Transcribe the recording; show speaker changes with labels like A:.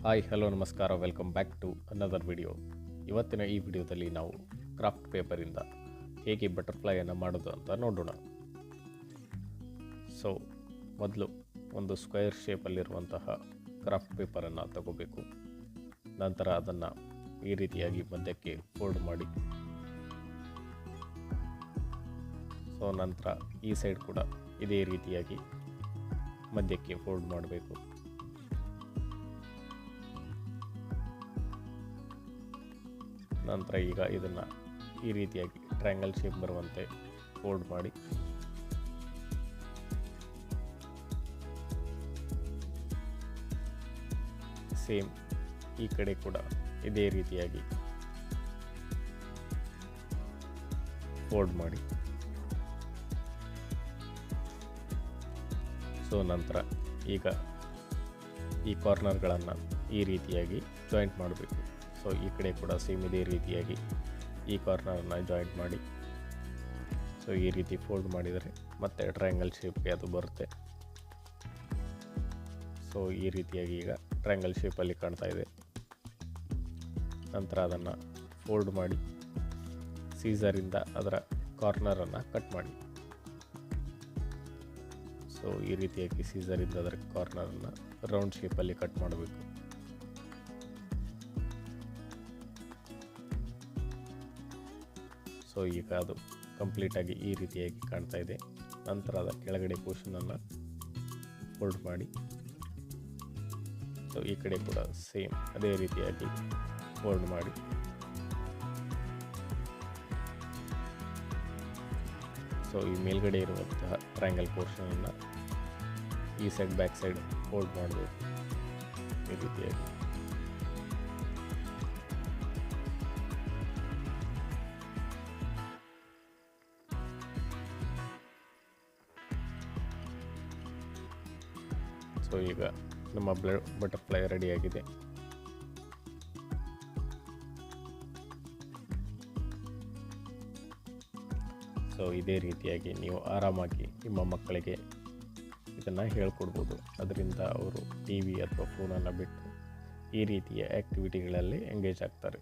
A: Hi hello ನಮಸ್ಕಾರ, welcome back to another video. ಇವತ್ತಿನ ಈ ವಿಡಿಯೋದಲ್ಲಿ ನಾವು ಕ್ರಾಫ್ಟ್ ಪೇಪರಿಂದ ಹೇಗೆ ಬಟರ್ಫ್ಲೈಯನ್ನು ಮಾಡೋದು ಅಂತ ನೋಡೋಣ. ಸೊ ಮೊದಲು ಒಂದು ಸ್ಕ್ವೇರ್ ಶೇಪಲ್ಲಿರುವಂತಹ ಕ್ರಾಫ್ಟ್ ಪೇಪರನ್ನು ತಗೋಬೇಕು. ನಂತರ ಅದನ್ನು ಈ ರೀತಿಯಾಗಿ ಮಧ್ಯಕ್ಕೆ ಫೋಲ್ಡ್ ಮಾಡಿ, ಸೊ ನಂತರ ಈ ಸೈಡ್ ಕೂಡ ಇದೇ ರೀತಿಯಾಗಿ ಮಧ್ಯಕ್ಕೆ ಫೋಲ್ಡ್ ಮಾಡಬೇಕು. ನಂತರ ಈಗ ಇದನ್ನು ಈ ರೀತಿಯಾಗಿ ಟ್ರಯಾಂಗಲ್ ಶೇಪ್ ಬರುವಂತೆ ಫೋಲ್ಡ್ ಮಾಡಿ, ಸೇಮ್ ಈ ಕಡೆ ಕೂಡ ಇದೇ ರೀತಿಯಾಗಿ ಫೋಲ್ಡ್ ಮಾಡಿ. ಸೊ ನಂತರ ಈಗ ಈ ಕಾರ್ನರ್ಗಳನ್ನು ಈ ರೀತಿಯಾಗಿ ಜಾಯಿಂಟ್ ಮಾಡಬೇಕು. ಸೊ ಈ ಕಡೆ ಕೂಡ ಸೇಮ್ ಇದೇ ರೀತಿಯಾಗಿ ಈ ಕಾರ್ನರನ್ನು ಜಾಯಿಂಟ್ ಮಾಡಿ, ಸೊ ಈ ರೀತಿ ಫೋಲ್ಡ್ ಮಾಡಿದರೆ ಮತ್ತೆ ಟ್ರಯಾಂಗಲ್ ಶೇಪ್ಗೆ ಅದು ಬರುತ್ತೆ. ಸೊ ಈ ರೀತಿಯಾಗಿ ಈಗ ಟ್ರಯಾಂಗಲ್ ಶೇಪಲ್ಲಿ ಕಾಣ್ತಾ ಇದೆ. ನಂತರ ಅದನ್ನು ಫೋಲ್ಡ್ ಮಾಡಿ ಸೀಸರಿಂದ ಅದರ ಕಾರ್ನರನ್ನು ಕಟ್ ಮಾಡಿ. ಸೊ ಈ ರೀತಿಯಾಗಿ ಸೀಸರಿಂದ ಅದರ ಕಾರ್ನರನ್ನು ರೌಂಡ್ ಶೇಪಲ್ಲಿ ಕಟ್ ಮಾಡಬೇಕು. ಸೊ ಈಗ ಅದು ಕಂಪ್ಲೀಟಾಗಿ ಈ ರೀತಿಯಾಗಿ ಕಾಣ್ತಾ ಇದೆ. ನಂತರ ಅದರ ಕೆಳಗಡೆ ಪೋರ್ಷನನ್ನು ಫೋಲ್ಡ್ ಮಾಡಿ, ಸೊ ಈ ಕಡೆ ಕೂಡ ಸೇಮ್ ಅದೇ ರೀತಿಯಾಗಿ ಫೋಲ್ಡ್ ಮಾಡಿ. ಸೊ ಈ ಮೇಲ್ಗಡೆ ಇರುವಂತಹ ಟ್ರಯಾಂಗಲ್ ಪೋರ್ಷನನ್ನು ಈ ಸೈಡ್ ಬ್ಯಾಕ್ ಸೈಡ್ ಫೋಲ್ಡ್ ಮಾಡಬೇಕು ಈ ರೀತಿಯಾಗಿ. ಸೊ ಈಗ ನಮ್ಮ ಬಟರ್ಫ್ಲೈ ರೆಡಿಯಾಗಿದೆ. ಸೊ ಇದೇ ರೀತಿಯಾಗಿ ನೀವು ಆರಾಮಾಗಿ ನಿಮ್ಮ ಮಕ್ಕಳಿಗೆ ಇದನ್ನು ಹೇಳ್ಕೊಡ್ಬೋದು. ಅದರಿಂದ ಅವರು ಟಿ ವಿ ಅಥವಾ ಫೋನನ್ನು ಬಿಟ್ಟು ಈ ರೀತಿಯ ಆ್ಯಕ್ಟಿವಿಟಿಗಳಲ್ಲಿ ಎಂಗೇಜ್ ಆಗ್ತಾರೆ.